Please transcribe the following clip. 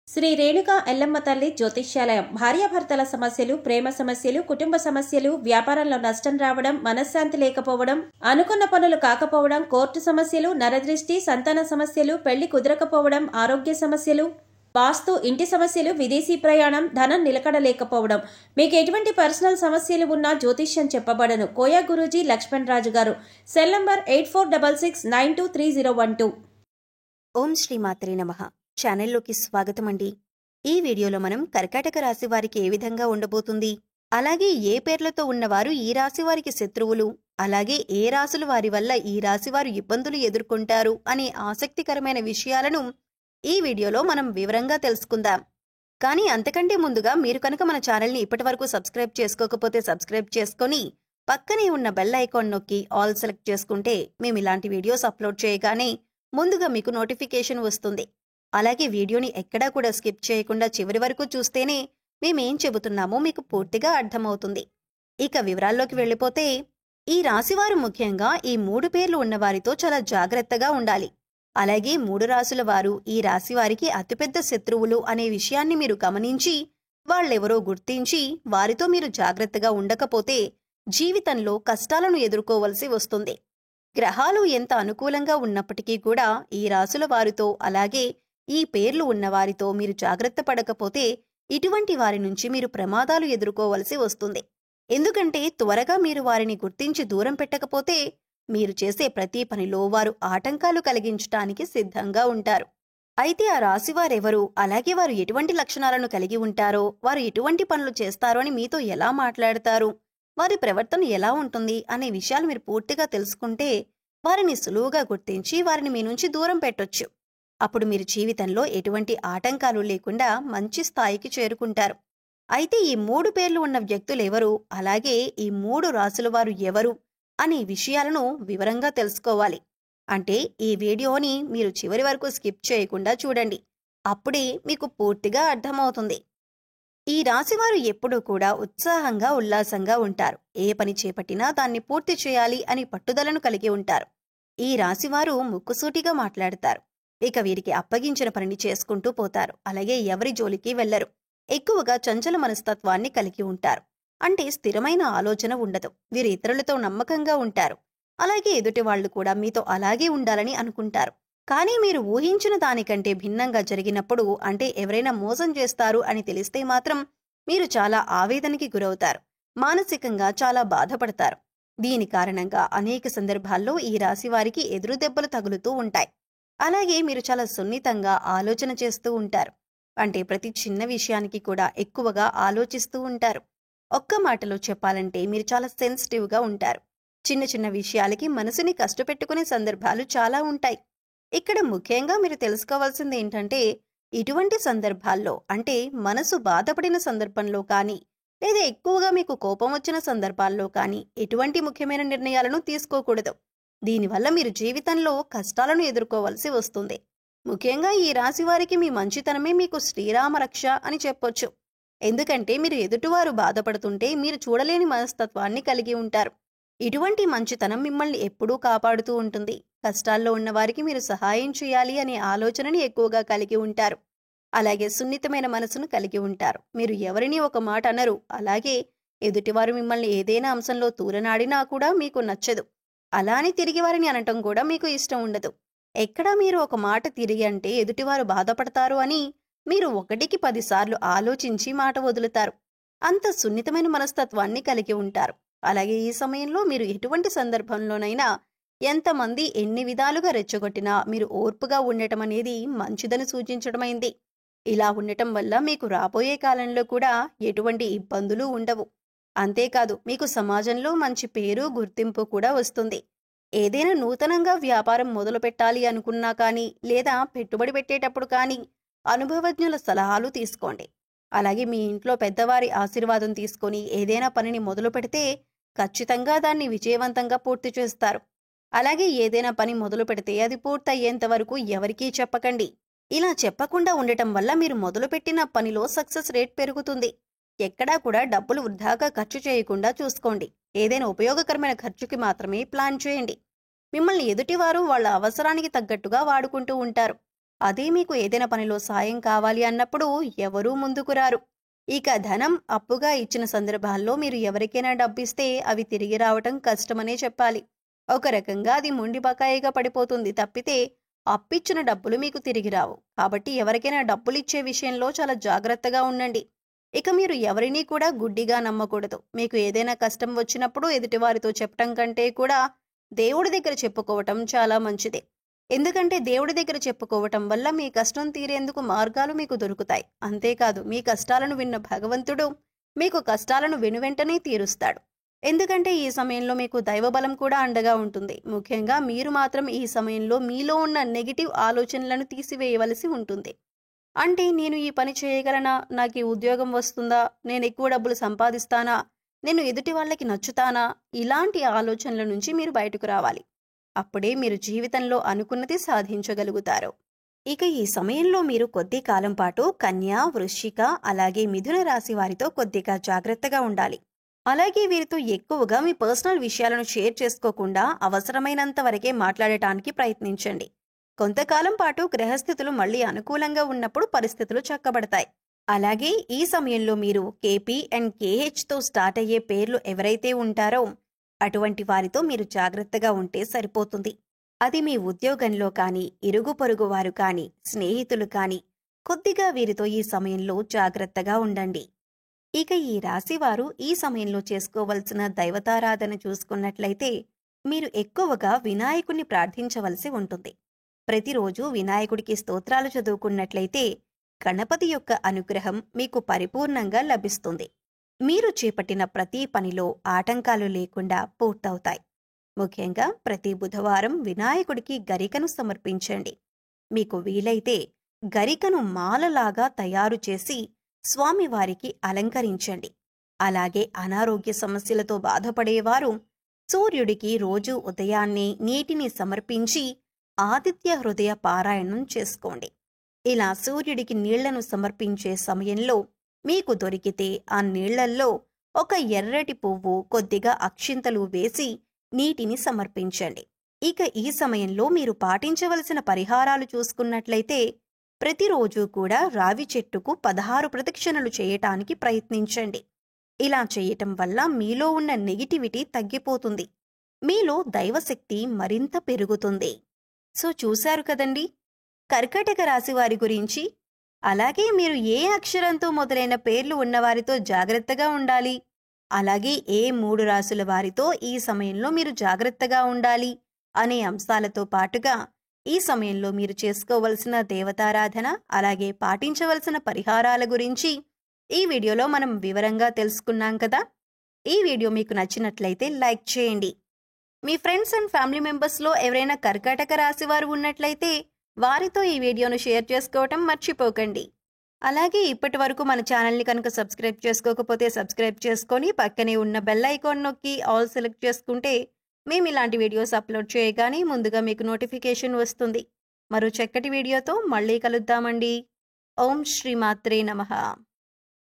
శ్రీ రేణుకా ఎల్లమ్మ తల్లి జ్యోతిష్యాలయం భార్యాభర్తల సమస్యలు, ప్రేమ సమస్యలు, కుటుంబ సమస్యలు, వ్యాపారంలో నష్టం రావడం, మనశ్శాంతి లేకపోవడం, అనుకున్న పనులు కాకపోవడం, కోర్టు సమస్యలు, నరదృష్టి, సంతాన సమస్యలు, పెళ్లి కుదరకపోవడం, ఆరోగ్య సమస్యలు, వాస్తు, ఇంటి సమస్యలు, విదేశీ ప్రయాణం, ధనం నిలకడ లేకపోవడం, మీకు ఎటువంటి పర్సనల్ సమస్యలు ఉన్నా జ్యోతిష్యం చెప్పబడను. కోయా గురూజీ లక్ష్మణ్ రాజు గారు. Cell number 8466923012. ఓం శ్రీ మాత్రే నమః. ఛానల్లోకి స్వాగతం అండి. ఈ వీడియోలో మనం కర్కాటక రాశి వారికి ఏ విధంగా ఉండబోతుంది, అలాగే ఏ పేర్లతో ఉన్నవారు ఈ రాశి వారికి శత్రువులు, అలాగే ఏ రాశుల వారి వల్ల ఈ రాశి వారు ఇబ్బందులు ఎదుర్కొంటారు అనే ఆసక్తికరమైన విషయాలను ఈ వీడియోలో మనం వివరంగా తెలుసుకుందాం. కానీ అంతకంటే ముందుగా మీరు కనుక మన ఛానల్ని ఇప్పటివరకు సబ్స్క్రైబ్ చేసుకోకపోతే సబ్స్క్రైబ్ చేసుకొని పక్కనే ఉన్న బెల్ ఐకాన్ నొక్కి ఆల్ సెలెక్ట్ చేసుకుంటే మేము ఇలాంటి వీడియోస్ అప్లోడ్ చేయగానే ముందుగా మీకు నోటిఫికేషన్ వస్తుంది. అలాగే వీడియోని ఎక్కడా కూడా స్కిప్ చేయకుండా చివరి వరకు చూస్తేనే మేమేం చెబుతున్నామో మీకు పూర్తిగా అర్థమవుతుంది. ఇక వివరాల్లోకి వెళ్ళిపోతే, ఈ రాశివారు ముఖ్యంగా ఈ 3 పేర్లు ఉన్నవారితో చాలా జాగ్రత్తగా ఉండాలి. అలాగే 3 రాశుల వారు ఈ రాశివారికి అతిపెద్ద శత్రువులు అనే విషయాన్ని మీరు గమనించి వాళ్ళెవరో గుర్తించి వారితో మీరు జాగ్రత్తగా ఉండకపోతే జీవితంలో కష్టాలను ఎదుర్కోవలసి వస్తుంది. గ్రహాలు ఎంత అనుకూలంగా ఉన్నప్పటికీ కూడా ఈ రాశుల వారితో, అలాగే ఈ పేర్లు ఉన్నవారితో మీరు జాగ్రత్త పడకపోతే ఇటువంటి వారి నుంచి మీరు ప్రమాదాలు ఎదుర్కోవలసి వస్తుంది. ఎందుకంటే త్వరగా మీరు వారిని గుర్తించి దూరం పెట్టకపోతే మీరు చేసే ప్రతి పనిలో వారు ఆటంకాలు కలిగించటానికి సిద్ధంగా ఉంటారు. అయితే ఆ రాశివారెవరు, అలాగే వారు ఎటువంటి లక్షణాలను కలిగి ఉంటారో, వారు ఎటువంటి పనులు చేస్తారో అని మీతో ఎలా మాట్లాడతారు, వారి ప్రవర్తన ఎలా ఉంటుంది అనే విషయాలు మీరు పూర్తిగా తెలుసుకుంటే వారిని సులువుగా గుర్తించి వారిని మీ నుంచి దూరం పెట్టొచ్చు. అప్పుడు మీరు జీవితంలో ఎటువంటి ఆటంకాలు లేకుండా మంచి స్థాయికి చేరుకుంటారు. అయితే ఈ 3 పేర్లు ఉన్న వ్యక్తులు ఎవరు, అలాగే ఈ 3 రాశుల వారు ఎవరు అనే విషయాలను వివరంగా తెలుసుకోవాలి. అంటే ఈ వీడియోని మీరు చివరి వరకు స్కిప్ చేయకుండా చూడండి. అప్పుడే మీకు పూర్తిగా అర్థమవుతుంది. ఈ రాశివారు ఎప్పుడూ కూడా ఉత్సాహంగా, ఉల్లాసంగా ఉంటారు. ఏ పని చేపట్టినా దాన్ని పూర్తి చేయాలి అని పట్టుదలను కలిగి ఉంటారు. ఈ రాశివారు ముక్కుసూటిగా మాట్లాడతారు. ఇక వీరికి అప్పగించిన పనిని చేసుకుంటూ పోతారు. అలాగే ఎవరి జోలికి వెళ్లరు. ఎక్కువగా చంచల మనస్తత్వాన్ని కలిగి ఉంటారు. అంటే స్థిరమైన ఆలోచన ఉండదు. వీరు ఇతరులతో నమ్మకంగా ఉంటారు. అలాగే ఎదుటి వాళ్లు కూడా మీతో అలాగే ఉండాలని అనుకుంటారు. కానీ మీరు ఊహించిన దానికంటే భిన్నంగా జరిగినప్పుడు, అంటే ఎవరైనా మోసం చేస్తారు అని తెలిస్తే మాత్రం మీరు చాలా ఆవేదనకి గురవుతారు. మానసికంగా చాలా బాధపడతారు. దీని కారణంగా అనేక సందర్భాల్లో ఈ రాశి వారికి ఎదురు దెబ్బలు తగులుతూ ఉంటాయి. అలాగే మీరు చాలా సున్నితంగా ఆలోచన చేస్తూ ఉంటారు. అంటే ప్రతి చిన్న విషయానికి కూడా ఎక్కువగా ఆలోచిస్తూ ఉంటారు. ఒక్క మాటలో చెప్పాలంటే మీరు చాలా సెన్సిటివ్గా ఉంటారు. చిన్న చిన్న విషయాలకి మనసుని కష్టపెట్టుకునే సందర్భాలు చాలా ఉంటాయి. ఇక్కడ ముఖ్యంగా మీరు తెలుసుకోవాల్సింది ఏంటంటే, ఇటువంటి సందర్భాల్లో, అంటే మనసు బాధపడిన సందర్భంలో కానీ, లేదా ఎక్కువగా మీకు కోపం వచ్చిన సందర్భాల్లో కానీ ఎటువంటి ముఖ్యమైన నిర్ణయాలను తీసుకోకూడదు. దీనివల్ల మీరు జీవితంలో కష్టాలను ఎదుర్కోవలసి వస్తుంది. ముఖ్యంగా ఈ రాశి వారికి మీ మంచితనమే మీకు శ్రీరామ రక్ష అని చెప్పొచ్చు. ఎందుకంటే మీరు ఎదుటివారు బాధపడుతుంటే మీరు చూడలేని మనస్తత్వాన్ని కలిగి ఉంటారు. ఇటువంటి మంచితనం మిమ్మల్ని ఎప్పుడూ కాపాడుతూ ఉంటుంది. కష్టాల్లో ఉన్నవారికి మీరు సహాయం చేయాలి అనే ఆలోచనని ఎక్కువగా కలిగి ఉంటారు. అలాగే సున్నితమైన మనసును కలిగి ఉంటారు. మీరు ఎవరిని ఒక మాట అనరు. అలాగే ఎదుటివారు మిమ్మల్ని ఏదైనా అంశంలో తూలనాడినా కూడా మీకు నచ్చదు. అలా అని తిరిగి వారిని అనటం కూడా మీకు ఇష్టం ఉండదు. ఎక్కడా మీరు ఒక మాట తిరిగి అంటే ఎదుటివారు బాధపడతారు అని మీరు 1కి 10 సార్లు ఆలోచించి మాట వదులుతారు. అంత సున్నితమైన మనస్తత్వాన్ని కలిగి ఉంటారు. అలాగే ఈ సమయంలో మీరు ఎటువంటి సందర్భంలోనైనా ఎంతమంది ఎన్ని విధాలుగా రెచ్చగొట్టినా మీరు ఓర్పుగా ఉండటం అనేది మంచిదని సూచించడమైంది. ఇలా ఉండటం వల్ల మీకు రాబోయే కాలంలో కూడా ఎటువంటి ఇబ్బందులు ఉండవు. అంతేకాదు, మీకు సమాజంలో మంచి పేరు, గుర్తింపు కూడా వస్తుంది. ఏదైనా నూతనంగా వ్యాపారం మొదలు పెట్టాలి అనుకున్నా కానీ, లేదా పెట్టుబడి పెట్టేటప్పుడు కానీ అనుభవజ్ఞుల సలహాలు తీసుకోండి. అలాగే మీ ఇంట్లో పెద్దవారి ఆశీర్వాదం తీసుకొని ఏదైనా పనిని మొదలు పెడితే ఖచ్చితంగా దాన్ని విజయవంతంగా పూర్తి చేస్తారు. అలాగే ఏదైనా పని మొదలు పెడితే అది పూర్తయ్యేంత వరకు ఎవరికీ చెప్పకండి. ఇలా చెప్పకుండా ఉండటం వల్ల మీరు మొదలుపెట్టిన పనిలో సక్సెస్ రేట్ పెరుగుతుంది. ఎక్కడా కూడా డబ్బులు వృధాగా ఖర్చు చేయకుండా చూసుకోండి. ఏదైనా ఉపయోగకరమైన ఖర్చుకి మాత్రమే ప్లాన్ చేయండి. మిమ్మల్ని ఎదుటివారు వాళ్ళ అవసరానికి తగ్గట్టుగా వాడుకుంటూ ఉంటారు. అదే మీకు ఏదైనా పనిలో సాయం కావాలి అన్నప్పుడు ఎవరూ ముందుకు రారు. ఇక ధనం అప్పుగా ఇచ్చిన సందర్భాల్లో మీరు ఎవరికైనా డబ్బిస్తే అవి తిరిగి రావటం కష్టమనే చెప్పాలి. ఒక రకంగా అది మొండి బకాయిగా పడిపోతుంది తప్పితే అప్పిచ్చిన డబ్బులు మీకు తిరిగి రావు. కాబట్టి ఎవరికైనా డబ్బులిచ్చే విషయంలో చాలా జాగ్రత్తగా ఉండండి. ఇక మీరు ఎవరినీ కూడా గుడ్డిగా నమ్మకూడదు. మీకు ఏదైనా కష్టం వచ్చినప్పుడు ఎదుటివారితో చెప్పటం కంటే కూడా దేవుడి దగ్గర చెప్పుకోవటం చాలా మంచిది. ఎందుకంటే దేవుడి దగ్గర చెప్పుకోవటం వల్ల మీ కష్టం తీరేందుకు మార్గాలు మీకు దొరుకుతాయి. అంతేకాదు మీ కష్టాలను విన్న భగవంతుడు మీకు కష్టాలను వెనువెంటనే తీరుస్తాడు. ఎందుకంటే ఈ సమయంలో మీకు దైవబలం కూడా అండగా ఉంటుంది. ముఖ్యంగా మీరు మాత్రం ఈ సమయంలో మీలో ఉన్న నెగిటివ్ ఆలోచనలను తీసివేయవలసి ఉంటుంది. అంటే నేను ఈ పని చేయగలనా, నాకు ఈ ఉద్యోగం వస్తుందా, నేను ఎక్కువ డబ్బులు సంపాదిస్తానా, నేను ఎదుటి వాళ్ళకి నచ్చుతానా, ఇలాంటి ఆలోచనల నుంచి మీరు బయటకు రావాలి. అప్పుడే మీరు జీవితంలో అనుకున్నది సాధించగలుగుతారు. ఇక ఈ సమయంలో మీరు కొద్ది కాలం పాటు కన్య, వృశ్చిక అలాగే మిథున రాశి వారితో కొద్దిగా జాగ్రత్తగా ఉండాలి. అలాగే వీరితో ఎక్కువగా మీ పర్సనల్ విషయాలను షేర్ చేసుకోకుండా అవసరమైనంత వరకే మాట్లాడటానికి ప్రయత్నించండి. కొంతకాలం పాటు గ్రహస్థితులు మళ్లీ అనుకూలంగా ఉన్నప్పుడు పరిస్థితులు చక్కబడతాయి. అలాగే ఈ సమయంలో మీరు కేపీ అండ్ కేహెచ్తో స్టార్ట్ అయ్యే పేర్లు ఎవరైతే ఉంటారో అటువంటి వారితో మీరు జాగ్రత్తగా ఉంటే సరిపోతుంది. అది మీ ఉద్యోగంలో కానీ, ఇరుగు పొరుగు వారు కానీ, స్నేహితులు కానీ కొద్దిగా వీరితో ఈ సమయంలో జాగ్రత్తగా ఉండండి. ఇక ఈ రాశివారు ఈ సమయంలో చేసుకోవలసిన దైవతారాధన చూసుకున్నట్లయితే మీరు ఎక్కువగా వినాయకుడిని ప్రార్థించవలసి ఉంటుంది. ప్రతిరోజు వినాయకుడికి స్తోత్రాలు చదువుకున్నట్లయితే గణపతి యొక్క అనుగ్రహం మీకు పరిపూర్ణంగా లభిస్తుంది. మీరు చేపట్టిన ప్రతి పనిలో ఆటంకాలు లేకుండా పూర్తవుతాయి. ముఖ్యంగా ప్రతి బుధవారం వినాయకుడికి గరికను సమర్పించండి. మీకు వీలైతే గరికను మాలలాగా తయారు చేసి స్వామివారికి అలంకరించండి. అలాగే అనారోగ్య సమస్యలతో బాధపడేవారు సూర్యుడికి రోజూ ఉదయాన్నే నీటిని సమర్పించి ఆదిత్య హృదయ పారాయణం చేసుకోండి. ఇలా సూర్యుడికి నీళ్లను సమర్పించే సమయంలో మీకు దొరికితే ఆ నీళ్లల్లో ఒక ఎర్రటి పువ్వు, కొద్దిగా అక్షింతలు వేసి నీటిని సమర్పించండి. ఇక ఈ సమయంలో మీరు పాటించవలసిన పరిహారాలు చూసుకున్నట్లయితే ప్రతిరోజు కూడా రావి చెట్టుకు 16 ప్రదక్షిణలు చేయటానికి ప్రయత్నించండి. ఇలా చేయటం వల్ల మీలో ఉన్న నెగిటివిటీ తగ్గిపోతుంది. మీలో దైవశక్తి మరింత పెరుగుతుంది. సో చూశారు కదండి కర్కాటక రాశి వారి గురించి. అలాగే మీరు ఏ అక్షరంతో మొదలైన పేర్లు ఉన్నవారితో జాగ్రత్తగా ఉండాలి, అలాగే ఏ 3 రాశుల వారితో ఈ సమయంలో మీరు జాగ్రత్తగా ఉండాలి అనే అంశాలతో పాటుగా ఈ సమయంలో మీరు చేసుకోవలసిన దేవతారాధన అలాగే పాటించవలసిన పరిహారాల గురించి ఈ వీడియోలో మనం వివరంగా తెలుసుకున్నాం కదా. ఈ వీడియో మీకు నచ్చినట్లయితే లైక్ చేయండి. మీ ఫ్రెండ్స్ అండ్ ఫ్యామిలీ మెంబర్స్లో ఎవరైనా కర్కాటక రాశి వారు ఉన్నట్లయితే వారితో ఈ వీడియోను షేర్ చేసుకోవటం మర్చిపోకండి. అలాగే ఇప్పటి వరకు మన ఛానల్ని కనుక సబ్స్క్రైబ్ చేసుకోకపోతే సబ్స్క్రైబ్ చేసుకొని పక్కనే ఉన్న బెల్ ఐకాన్ నొక్కి ఆల్ సెలెక్ట్ చేసుకుంటే మేము ఇలాంటి వీడియోస్ అప్లోడ్ చేయగానే ముందుగా మీకు నోటిఫికేషన్ వస్తుంది. మరో చక్కటి వీడియోతో మళ్ళీ కలుద్దామండి. ఓం శ్రీ మాత్రే నమః.